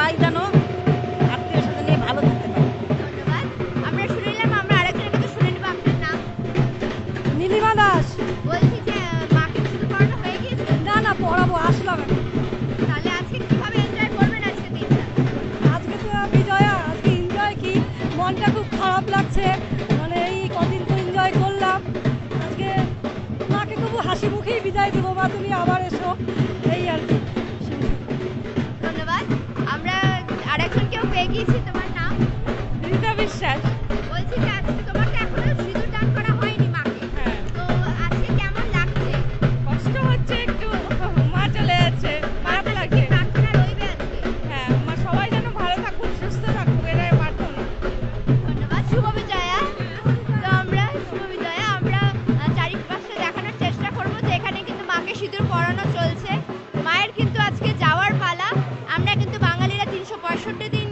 সবাই যেন আত্মীয় স্বজন নিয়ে ভালো থাকতে পারে। ধন্যবাদ। আমরা শুনে নিলাম, আমরা আরেকজনের কাছে শুনে নেব। আপনার নাম? নীলিমা দাস। বলছি যে মাকে সিঁদুর পরানো হয়ে গিয়েছে? না না, পড়াবো, আসলাম এখন। তাহলে আজকে কিভাবে এনজয় করবেন আজকে দিনটা? আজকে তো বিজয়া, আজকে এনজয় কি, মনটা খুব খারাপ লাগছে, মানে এই কদিন তো এনজয় করলাম, আজকে মাকে খুব হাসি মুখেই বিদায় দেবো, মা তুমি আবার এসো, এই আর কি। ধন্যবাদ। আমরা আরেকজনকেও পেয়ে গিয়েছি। তোমার নাম? রীতা বিশ্বাস। বলছি যে আজকে তোমাকে এখনো সিঁদুর দান করা হয়নি মাকে। হ্যাঁ, তো আজকে কেমন লাগছে? কষ্ট হচ্ছে একটু, মা চলে যাচ্ছে, খারাপ মার কাছে লাগছে। কি প্রার্থনা রইবে আজকে? হ্যাঁ, মা সবাই যেন ভালো থাকুক, সুস্থ থাকুক, এটাই প্রার্থনা। ধন্যবাদ। শুভ বিজয়া। তো আমরা শুভ বিজয়া, আমরা চারিপাশে দেখানোর চেষ্টা করব যে এখানে কিন্তু মাকে সিঁদুর পরানো চলছে। মায়ের কিন্তু আজকে যাওয়ার পালা। আমরা কিন্তু বাঙালিরা 365 দিন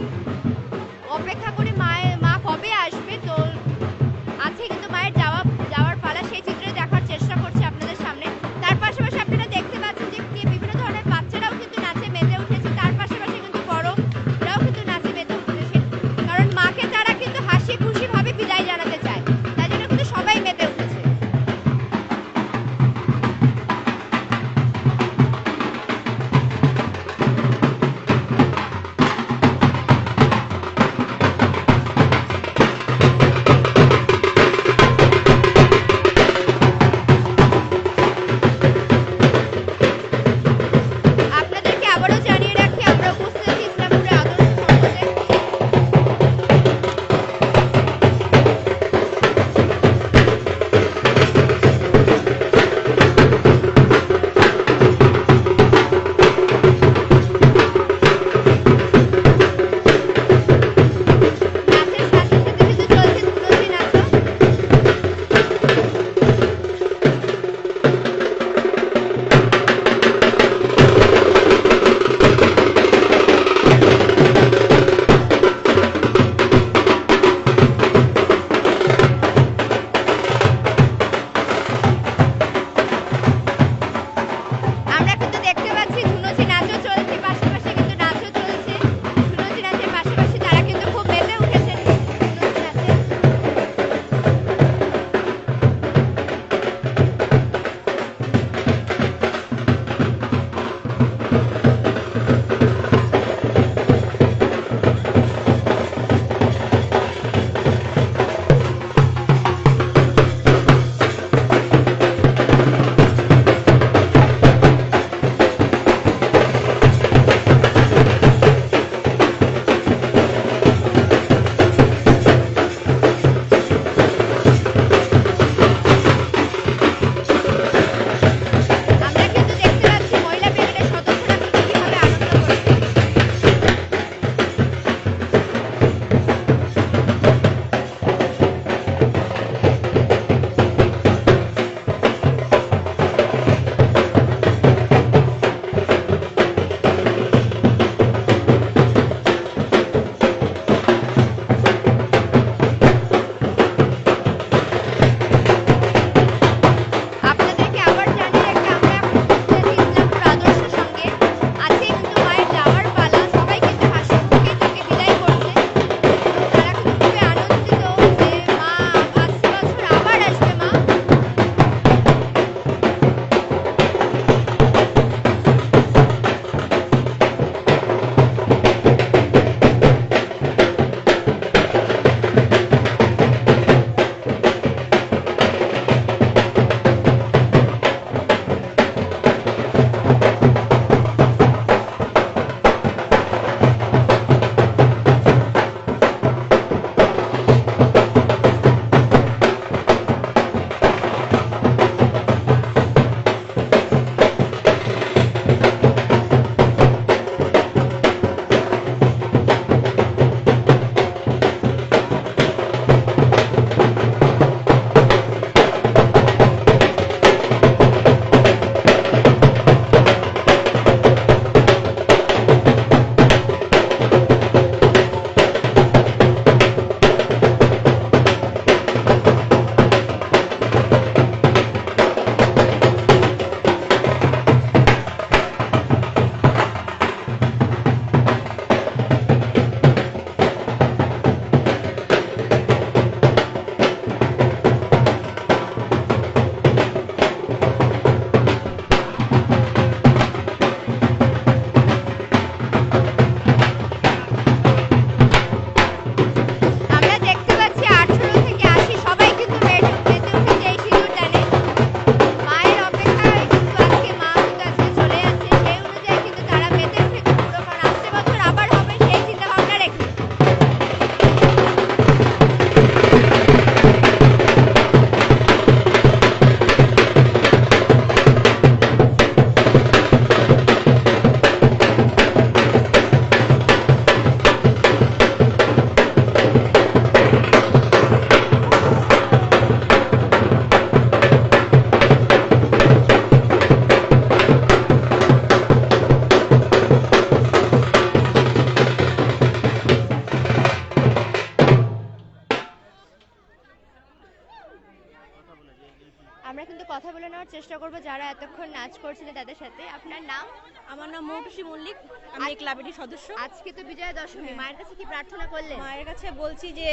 আমরা কিন্তু কথা বলে নেওয়ার চেষ্টা করব যারা এতক্ষণ নাচ করছিলেন তাদের সাথে। আপনার নাম? আমার নাম মৌটুসী মল্লিক, আমি এই ক্লাবেরই সদস্য। আজকে তো বিজয়া দশমী, মায়ের কাছে কি প্রার্থনা করলেন? মায়ের কাছে বলছি যে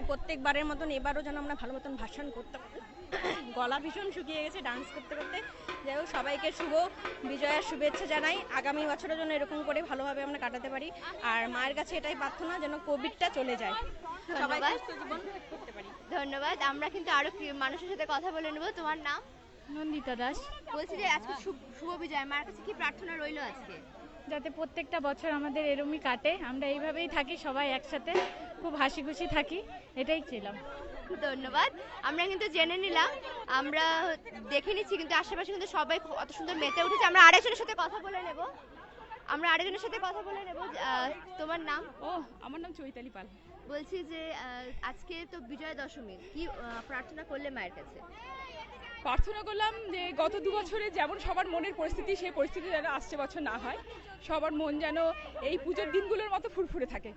প্রত্যেকবারের মতন এবারও যেন আমরা ভালো মতন ভাষণ করতে পারি। গলা ভীষণ শুকিয়ে গেছে ডান্স করতে করতে। যাই হোক, সবাইকে শুভ বিজয়ার শুভেচ্ছা জানাই। আগামী বছরের জন্য এরকম করে ভালোভাবে আমরা কাটাতে পারি। আর মায়ের কাছে এটাই প্রার্থনা যেন কোভিডটা চলে যায়, সবাই ধন্যবাদ। সুস্থ জীবন করতে পারি। ধন্যবাদ। আমরা কিন্তু আরো মানুষের সাথে কথা বলে নেব। তোমার নাম? নন্দিতা দাস। বলছি যে আজকে শুভ বিজয়, মায়ের কাছে কি প্রার্থনা রইলো আজকে? যাতে প্রত্যেকটা বছর আমাদের এরমই কাটে, আমরা এইভাবেই থাকি, সবাই একসাথে খুব হাসি খুশি থাকি, এটাই ছিলাম। ধন্যবাদ। আমরা কিন্তু জেনে নিলাম, আমরা দেখে নিচ্ছি কিন্তু আশেপাশে কিন্তু সবাই কত সুন্দর মেতে উঠেছে। আমরা আরেকজনের সাথে কথা বলে নেব। তোমার নাম? ও, আমার নাম চৈতালি পাল। বলছি যে আজকে তো বিজয়া দশমী, কি প্রার্থনা করলে মায়ের কাছে? প্রার্থনা করলাম যে গত 2 বছরে যেমন সবার মনের পরিস্থিতি, সেই পরিস্থিতি যেন আসছে বছর না হয়, সবার মন যেন এই পুজোর দিনগুলোর মতো ফুরফুরে থাকে।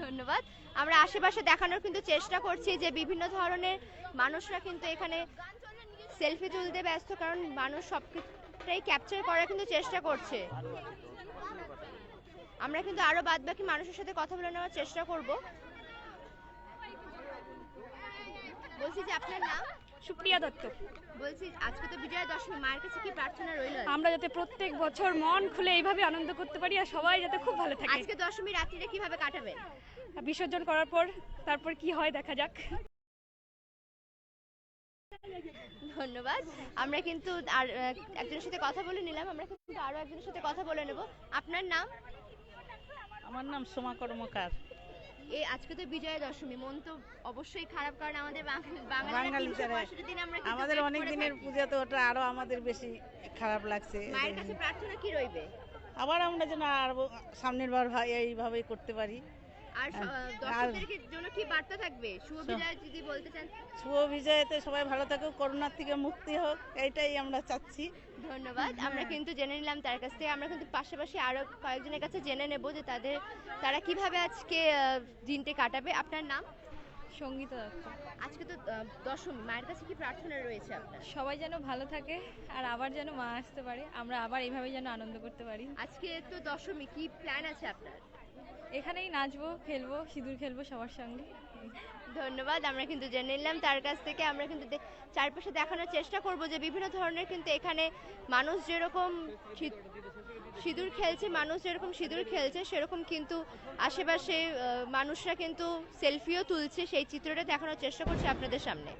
ধন্যবাদ। আমরা আশেপাশে দেখানোর কিন্তু চেষ্টা করছি যে বিভিন্ন ধরনের মানুষরা কিন্তু এখানে সেলফি তুলতে ব্যস্ত, কারণ মানুষ সবটাই ক্যাপচার করার কিন্তু চেষ্টা করছে। আমরা কিন্তু আরো বাদবাকি মানুষের সাথে কথা বলে নেওয়ার চেষ্টা করব। বলছি যে আপনার নাম? সুপ্রিয়া দত্ত। বলছি আজকে তো বিজয়া দশমী, মায়ের কাছে কি প্রার্থনা রইল? আমরা যাতে প্রত্যেক বছর মন খুলে এইভাবে আনন্দ করতে পারি আর সবাই যাতে খুব ভালো থাকে। আজকে দশমী রাত্রিটা কিভাবে কাটাবেন? বিসর্জন করার পর তারপর কি হয় দেখা যাক। ধন্যবাদ। আমরা কিন্তু আর একজনের সাথে কথা বলে নিলাম, আমরা কিন্তু আরো একজনের সাথে কথা বলে নেব। আপনার নাম? আমার নাম সোমা কর্মকার। আজকে তো বিজয়া দশমী, মন তো অবশ্যই খারাপ, কারণ আমাদের আমাদের অনেক দিনের পূজা, তো ওটা আরো আমাদের বেশি খারাপ লাগছে। মায়ের কাছে প্রার্থনা কি রইবে? আবার আমরা যেন আরো সামনের বার এইভাবেই করতে পারি। আর দর্শকদের জন্য কি বার্তা থাকবে শুভ বিজয় যদি বলতে চান? শুভ বিজয়তে সবাই ভালো থাকুক, করোনার থেকে মুক্তি হোক, এইটাই আমরা চাচ্ছি। ধন্যবাদ। আমরা কিন্তু জেনে নিলাম তার কাছ থেকে। আমরা কিন্তু পাশাপাশি আরো কয়েকজনের কাছে জেনে নেব যে তারা কিভাবে আজকে দিনটি কাটাবে। আপনার নাম? সঙ্গীতা দত্ত। আজকে তো দশমী, মায়ের কাছে কি প্রার্থনা রয়েছে আপনার? সবাই যেন ভালো থাকে আর আবার যেন মা আসতে পারে, আমরা আবার এইভাবে যেন আনন্দ করতে পারি। আজকে তো দশমী, কি প্ল্যান আছে আপনার? এখানেই নাচবো, খেলবো, সিঁদুর খেলবো সবার সঙ্গে। ধন্যবাদ। আমরা কিন্তু জেনে নিলাম তার কাছ থেকে। আমরা কিন্তু চারপাশে দেখানোর চেষ্টা করব যে বিভিন্ন ধরনের কিন্তু এখানে মানুষ যেরকম সিঁদুর খেলছে, সেরকম কিন্তু আশেপাশে মানুষরা কিন্তু সেলফিও তুলছে, সেই চিত্রটা দেখানোর চেষ্টা করছি আপনাদের সামনে।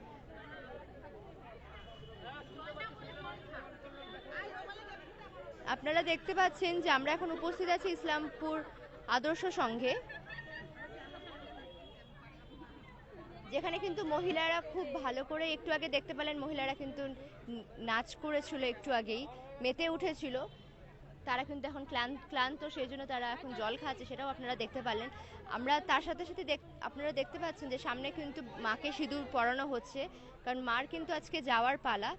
আপনারা দেখতে পাচ্ছেন যে আমরা এখন উপস্থিত আছি ইসলামপুর আদর্শ সংঘে, যেখানে কিন্তু মহিলারা খুব ভালো করে, একটু আগে দেখতে পেলেন মহিলারা কিন্তু নাচ করেছিল, একটু আগেই মেতে উঠেছিল। তারা কিন্তু এখন ক্লান্ত, সেই জন্য তারা এখন জল খাচ্ছে, সেটাও আপনারা দেখতে পারলেন। আমরা তার সাথে সাথে আপনারা দেখতে পাচ্ছেন যে সামনে কিন্তু মাকে সিঁদুর পরানো হচ্ছে, কারণ মার কিন্তু আজকে যাওয়ার পালা,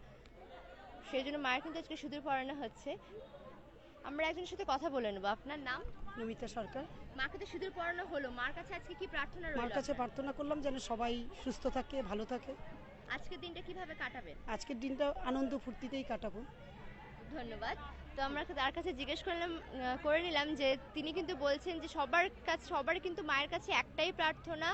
সেই জন্য মায়ের কিন্তু আজকে সিঁদুর পরানো হচ্ছে। আমরা একজনের সাথে কথা বলে নেব। আপনার নাম? নমিতা সরকার। মাকে তো সিঁদুর পরানো হলো, মার কাছে আজকে কি প্রার্থনা রইল? মার কাছে প্রার্থনা করলাম যেন সবাই সুস্থ থাকে, ভালো থাকে। আজকের দিনটা কিভাবে কাটাবেন? আজকের দিনটা আনন্দ ফুর্তিতেই কাটাবো। ধন্যবাদ। তো আমরা তার কাছে জিজ্ঞেস করে নিলাম যে তিনি কিন্তু বলছেন যে সবার কিন্তু মায়ের কাছে একটাই প্রার্থনা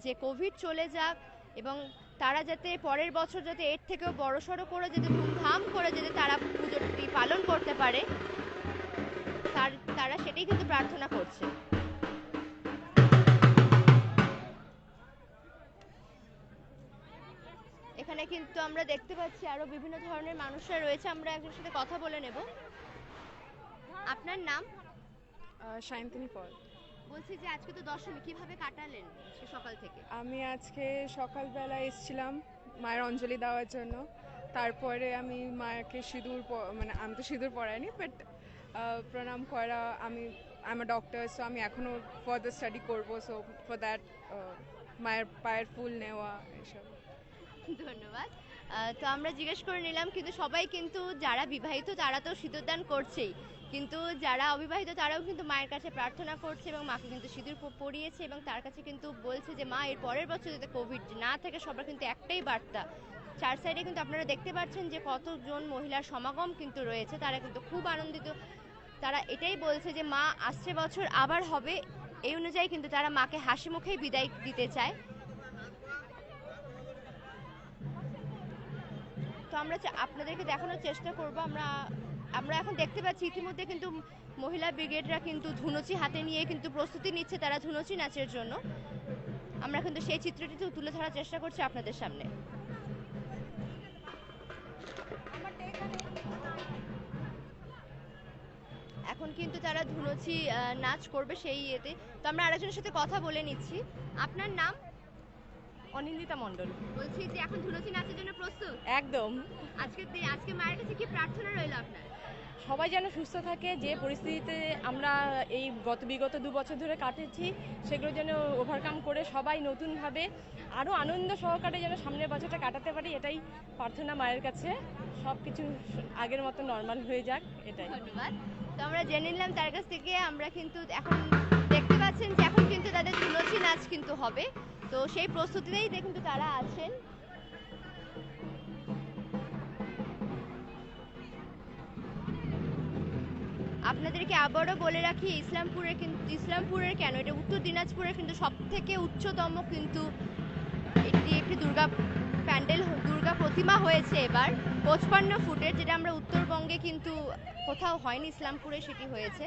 যে কোভিড চলে যাক, এবং তারা যাতে পরের বছর যাতে এর থেকেও বড়সড় করে, যাতে ধুমধাম করে যাতে তারা পুজোটি পালন করতে পারে, তারা সেটাই কিন্তু প্রার্থনা করছে। এখানে কিন্তু আমরা দেখতে পাচ্ছি আরো বিভিন্ন ধরনের মানুষরা রয়েছে, আমরা একজনের সাথে কথা বলে নেব। আপনার নাম? সায়ন্তিনী পল। বলছি যে আজকে তো দশমী, কিভাবে কাটালেন আজকে সকাল থেকে? আমি আজকে সকালবেলা এসেছিলাম মায়ের অঞ্জলি দেওয়ার জন্য, তারপরে আমি মাকে সিঁদুর, মানে আমি তো সিঁদুর পরাইনি, বাট প্রণাম করা, আমি I am a doctor, so আমি এখনও ফার্দার স্টাডি করবো, সো ফর দ্যাট মায়ের পায়ের ফুল নেওয়া এসব। ধন্যবাদ। তো আমরা জিজ্ঞেস করে নিলাম, কিন্তু সবাই কিন্তু যারা বিবাহিত তারা তো সিঁদুরদান করছেই, কিন্তু যারা অবিবাহিত তারাও কিন্তু মায়ের কাছে প্রার্থনা করছে এবং মাকে কিন্তু সিঁদুর পরিয়েছে, এবং তার কাছে কিন্তু বলছে যে মা এর পরের বছর যাতে কোভিড না থাকে, সবার কিন্তু একটাই বার্তা চার সাইডে কিন্তু আপনারা দেখতে পাচ্ছেন যে কতজন মহিলার সমাগম কিন্তু রয়েছে, তারা কিন্তু খুব আনন্দিত। তারা এটাই বলছে যে মা আসছে বছর আবার হবে, এই অনুযায়ী কিন্তু তারা মাকে হাসি মুখেই বিদায় দিতে চায়। তো আমরা আপনাদেরকে দেখানোর চেষ্টা করব। আমরা এখন দেখতে পাচ্ছি ইতিমধ্যে কিন্তু মহিলা ব্রিগেডরা কিন্তু ধুনুচি হাতে নিয়ে কিন্তু প্রস্তুতি নিচ্ছে তারা ধুনুচি নাচের জন্য। আমরা কিন্তু সেই চিত্রটি তুলে ধরার চেষ্টা করছি আপনাদের সামনে। এখন কিন্তু তারা ধুনুচি নাচ করবে সেই ইয়েতে। তো আমরা আরেকজনের সাথে কথা বলে নিচ্ছি। আপনার নাম? অনিন্দিতা মণ্ডল। বলছি যে এখন ধুনুচি নাচের জন্য প্রস্তুত? একদম। আজকে মায়ের কাছে কি প্রার্থনা রইল আপনার? সবাই যেন সুস্থ থাকে, যে পরিস্থিতিতে আমরা এই বিগত 2 বছর ধরে কাটিয়েছি সেগুলো যেন ওভারকাম করে সবাই নতুনভাবে আরও আনন্দ সহকারে যেন সামনের বছরটা কাটাতে পারি, এটাই প্রার্থনা মায়ের কাছে। সব কিছু আগের মতো নর্মাল হয়ে যাক, এটাই। ধন্যবাদ। তো আমরা জেনে নিলাম তার কাছ থেকে। আমরা কিন্তু এখন দেখতে পাচ্ছেন যে এখন কিন্তু তাদের ধুনুচি নাচ কিন্তু হবে, তো সেই প্রস্তুতিতেই কিন্তু তারা আছেন। আপনাদেরকে আবারও বলে রাখি, ইসলামপুরের কেন, এটা উত্তর দিনাজপুরের কিন্তু সব থেকে উচ্চতম কিন্তু এটি একটি দুর্গা প্যান্ডেল, দুর্গা প্রতিমা হয়েছে এবার 55 ফুটের, যেটা আমরা উত্তরবঙ্গে কিন্তু কোথাও হয়নি, ইসলামপুরে সেটি হয়েছে।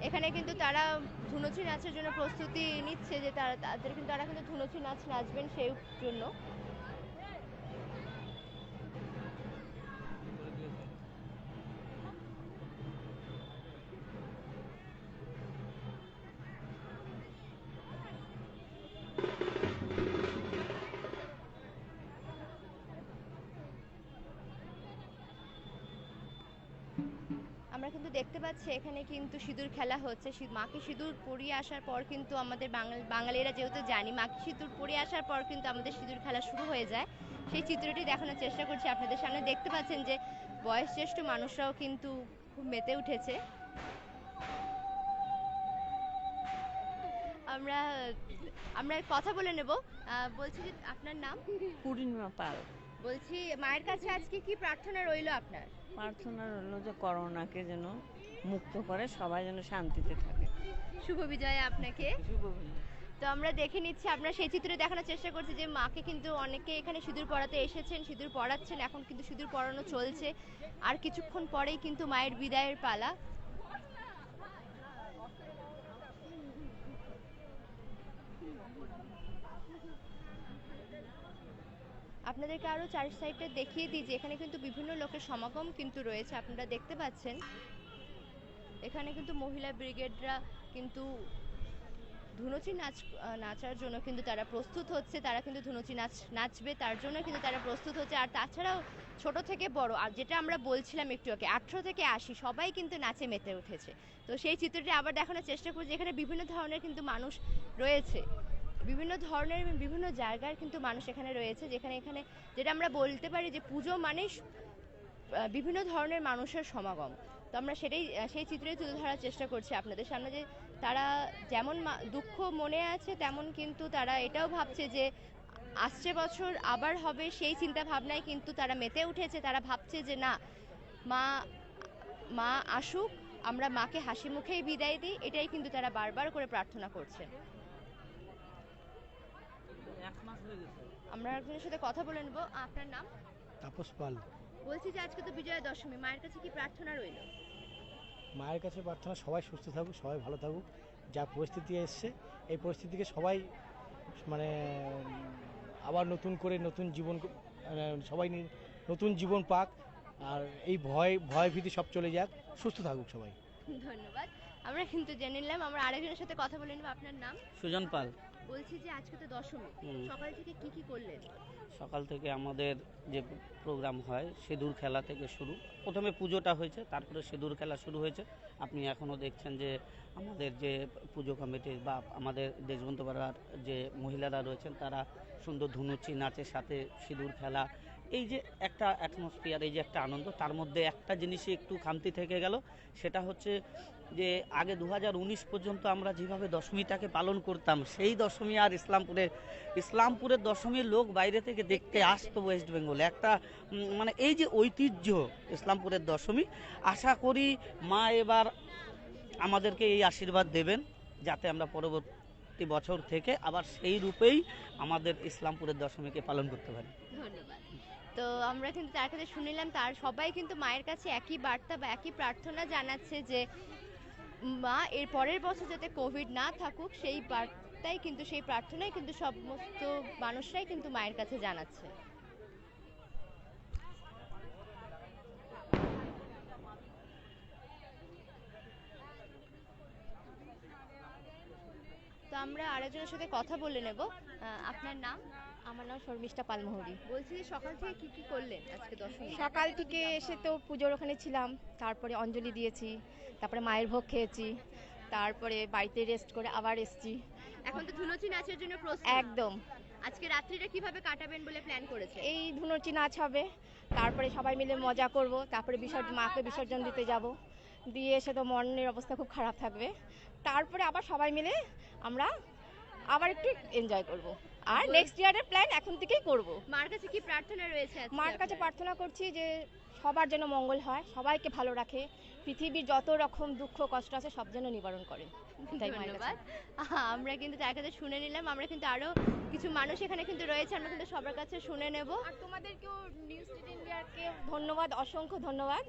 এখানে কিন্তু তারা ধুনুচি নাচের জন্য প্রস্তুতি নিচ্ছে, যে তারা কিন্তু ধুনুচি নাচ নাচবেন সেই জন্য। আমরা কিন্তু দেখতে পাচ্ছি এখানে কিন্তু সিঁদুর খেলা হচ্ছে। মাকে সিঁদুর পরিয়ে আসার পর কিন্তু আমাদের বাঙালিরা যেহেতু জানি, মাকে সিঁদুর পরিয়ে আসার পর কিন্তু আমাদের সিঁদুর খেলা শুরু হয়ে যায়। সেই চিত্রটি দেখানোর চেষ্টা করছি আপনাদের সামনে। দেখতে পাচ্ছেন যে বয়োজ্যেষ্ঠ মানুষরাও কিন্তু খুব মেতে উঠেছে। আমরা কথা বলে নেব। বলছি যে আপনার নাম? পূর্ণিমা পাল। বলছি মায়ের কাছে আজকে কি প্রার্থনা রইল আপনার? প্রার্থনা রইল যে করোনাকে যেন মুক্ত করে, সবাই যেন শান্তিতে থাকে। শুভ বিজয় আপনাকে। শুভ বিজয়। তো আমরা দেখে নিচ্ছি, আমরা সেই চিত্রে দেখানোর চেষ্টা করছি যে মাকে কিন্তু অনেকে এখানে সিঁদুর পরাতে এসেছেন, সিঁদুর পরাচ্ছেন, এখন কিন্তু সিঁদুর পরানো চলছে। আর কিছুক্ষণ পরেই কিন্তু মায়ের বিদায়ের পালা। আপনাদেরকে আরো চার সাইডটা দেখিয়ে দিই যে এখানে কিন্তু বিভিন্ন লোকের সমাগম কিন্তু রয়েছে, আপনারা দেখতে পাচ্ছেন। এখানে কিন্তু মহিলা ব্রিগেডরা কিন্তু ধুনুচি নাচার জন্য কিন্তু তারা প্রস্তুত হচ্ছে, তারা কিন্তু ধুনুচি নাচবে, তার জন্য কিন্তু তারা প্রস্তুত হচ্ছে। আর তাছাড়াও ছোট থেকে বড়, আর যেটা আমরা বলছিলাম একটু আগে, 18 থেকে 80 সবাই কিন্তু নাচে মেতে উঠেছে। তো সেই চিত্রটি আবার দেখানোর চেষ্টা করছি। এখানে বিভিন্ন ধরনের কিন্তু মানুষ রয়েছে, বিভিন্ন ধরনের বিভিন্ন জায়গার কিন্তু মানুষ এখানে রয়েছে, এখানে যেটা আমরা বলতে পারি যে পুজো মানে বিভিন্ন ধরনের মানুষের সমাগম। তো আমরা সেই চিত্রেই তুলে ধরার চেষ্টা করছি আপনাদের সামনে, যে তারা যেমন দুঃখ মনে আছে, তেমন কিন্তু তারা এটাও ভাবছে যে আসছে বছর আবার হবে, সেই চিন্তা ভাবনায় কিন্তু তারা মেতে উঠেছে। তারা ভাবছে যে না, মা আসুক, আমরা মাকে হাসি মুখেই বিদায় দিই, এটাই কিন্তু তারা বারবার করে প্রার্থনা করছেন। আমরা একজনের সাথে কথা বলে নেব। আপনার নাম? তাপস পাল। বলছি যে আজকে তো বিজয়া দশমী, মায়ের কাছে কি প্রার্থনা রইল? মায়ের কাছে প্রার্থনা সবাই সুস্থ থাকুক, সবাই ভালো থাকুক। যা পরিস্থিতি এসছে, এই পরিস্থিতিকে সবাই মানে আবার নতুন করে নতুন জীবন, সবাই নতুন জীবন পাক, আর এই ভয় ভীতি সব চলে যাক, সুস্থ থাকুক সবাই। ধন্যবাদ। আমরা কিন্তু জেনে নিলাম। আমরা আরেকজনের সাথে কথা বলে নেব। আপনার নাম? সুজন পাল। বলছি যে আজকে তো দশমী, সকাল থেকে কি করলেন? সকাল থেকে আমাদের যে প্রোগ্রাম হয়, সিঁদুর খেলা থেকে শুরু। প্রথমে পুজোটা হয়েছে, তারপরে সিঁদুর খেলা শুরু হয়েছে। আপনি এখনও দেখছেন যে আমাদের যে পুজো কমিটি বা আমাদের দেশবন্ধু পাড়ার যে মহিলারা রয়েছেন, তারা সুন্দর ধুনুচি নাচের সাথে সিঁদুর খেলা এই যে একটা অ্যাটমসফিয়ার, এই যে একটা আনন্দ, তার মধ্যে একটা জিনিসই একটু খামতি থেকে গেল, সেটা হচ্ছে যে আগে 2019 পর্যন্ত আমরা যেভাবে দশমীটাকে পালন করতাম, সেই দশমী আর ইসলামপুরের দশমীর লোক বাইরে থেকে দেখতে আসতো ওয়েস্ট বেঙ্গলে। একটা মানে এই যে ঐতিহ্য ইসলামপুরের দশমী, আশা করি মা এবার আমাদেরকে এই আশীর্বাদ দেবেন যাতে আমরা পরবর্তী বছর থেকে আবার সেই রূপেই আমাদের ইসলামপুরের দশমীকে পালন করতে পারি। ধন্যবাদ। তো আমরা কিন্তু তার কাছে শুনিলাম, তার সবাই কিন্তু মায়ের কাছে একই বার্তা বা একই প্রার্থনা জানাচ্ছে যে মা এর পরের বছর যাতে কোভিড না থাকুক, সেই বার্তাই কিন্তু, সেই প্রার্থনাই কিন্তু সমস্ত মানুষরাই কিন্তু মায়ের কাছে জানাচ্ছে। তো আমরা আরেকজনের সাথে কথা বলে নেব। আপনার নাম? আমার নাম শর্মিষ্ঠা পালমোহরি। বলছি যে সকাল থেকে কি কি করলেন আজকে দশমী? সকাল থেকে এসে তো পুজোর ওখানে ছিলাম, তারপরে অঞ্জলি দিয়েছি, তারপরে মায়ের ভোগ খেয়েছি, তারপরে বাড়িতে রেস্ট করে আবার এসেছি। এখন তো ধুনুচি নাচের জন্য প্রস্তুত। একদম। আজকে রাত্রিটা কিভাবে কাটাবেন বলে প্ল্যান করেছে? এই ধুনুচি নাচ হবে, তারপরে সবাই মিলে মজা করব, তারপরে মাকে বিসর্জন দিতে যাব, দিয়ে এসে তো মনের অবস্থা খুব খারাপ থাকবে, তারপরে আবার সবাই মিলে আমরা আবার একটু এনজয় করব। আর নেক্সট ইয়ারের প্ল্যান এখন থেকেই করব। মার কাছে কি প্রার্থনা রয়েছে আজকে? মার কাছে প্রার্থনা করছি যে সবার যেন মঙ্গল হয়, সবাইকে ভালো রাখে, পৃথিবীর যত রকম দুঃখ কষ্ট আছে সব যেন নিবারণ করে। ধন্যবাদ। আমরা কিন্তু তার কাছে শুনে নিলাম, আমরা কিন্তু আরো কিছু মানুষ এখানে কিন্তু রয়েছে, আমরা কিন্তু সবার কাছে শুনে নেব। আর তোমাদেরকেও নিউজ ইন্ডিয়াকে ধন্যবাদ, অসংখ্য ধন্যবাদ।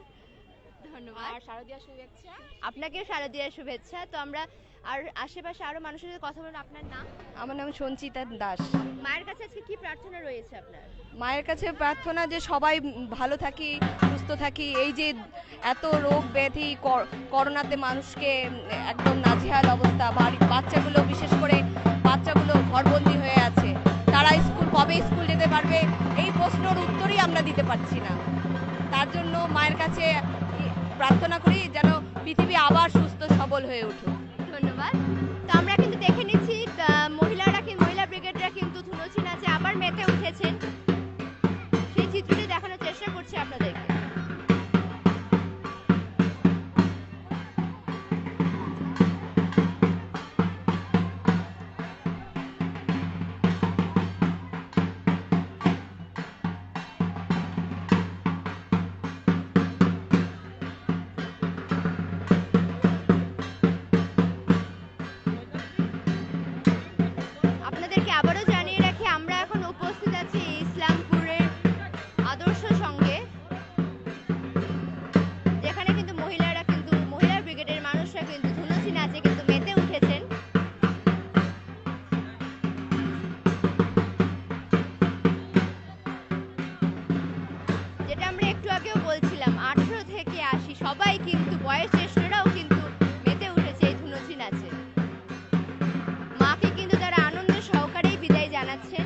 ধন্যবাদ। আর শারদীয়ার শুভেচ্ছা। আপনাকেও শারদীয়ার শুভেচ্ছা। তো আমরা আর আশেপাশে আরো মানুষের সাথে কথা বলবো। আপনার নাম? আমার নাম সঞ্চিতা দাস। মায়ের কাছে আজকে কি প্রার্থনা রয়েছে আপনার? মায়ের কাছে প্রার্থনা যে সবাই ভালো থাকি, সুস্থ থাকি। এই যে এত রোগ ব্যাধি, করোনাতে মানুষকে একদম নাজেহাল অবস্থা, বাচ্চাগুলো, বিশেষ করে বাচ্চাগুলো ঘরবন্দি হয়ে আছে, তারা কবে স্কুল যেতে পারবে এই প্রশ্নের উত্তরই আমরা দিতে পারছি না। তার জন্য মায়ের কাছে প্রার্থনা করি যেন পৃথিবী আবার সুস্থ সবল হয়ে উঠুক। ধন্যবাদ। তো আমরা কিন্তু দেখে নিচ্ছি মহিলা ব্রিগেডরা কিন্তু ধুনুচি নাচে আবার মেতে উঠেছেন, সেই চিত্রটি দেখানোর চেষ্টা করছি আপনাদেরকে। আপনাদেরকে আবারও জানিয়ে রাখি, আমরা এখন উপস্থিত আছি ইসলামপুরের আদর্শ সঙ্গে, যেখানে কিন্তু মহিলা ব্রিগেডের মানুষরা কিন্তু ধুনুচি নাচে কিন্তু মেতে উঠেছেন। যেটা আমরা একটু আগেও বলছিলাম, 18 থেকে 80 সবাই কিন্তু, বয়োজ্যেষ্ঠরাও কিন্তু মেতে উঠেছে এই ধুনুচি নাচে। মাকে কিন্তু তারা আনন্দ সহকারেই বিদায় জানাচ্ছেন।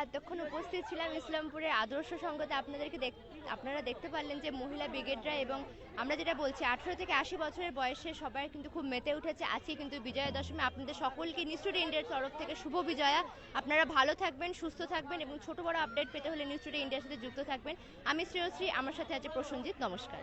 এতক্ষণ উপস্থিত ছিলাম ইসলামপুরের আদর্শ সংঘতে। আপনারা দেখতে পারলেন যে মহিলা ব্রিগেডরা এবং আমরা যেটা বলছি 18 থেকে 80 বছরের বয়সে সবাই কিন্তু খুব মেতে উঠেছে। আজকে কিন্তু বিজয়া দশমী। আপনাদের সকলকে নিউজ টুডে ইন্ডিয়ার তরফ থেকে শুভ বিজয়া। আপনারা ভালো থাকবেন, সুস্থ থাকবেন এবং ছোট বড় আপডেট পেতে হলে নিউজ টুডে ইন্ডিয়ার সাথে যুক্ত থাকবেন। আমি শ্রেয়শ্রী, আমার সাথে আছে প্রসঞ্জিৎ। নমস্কার।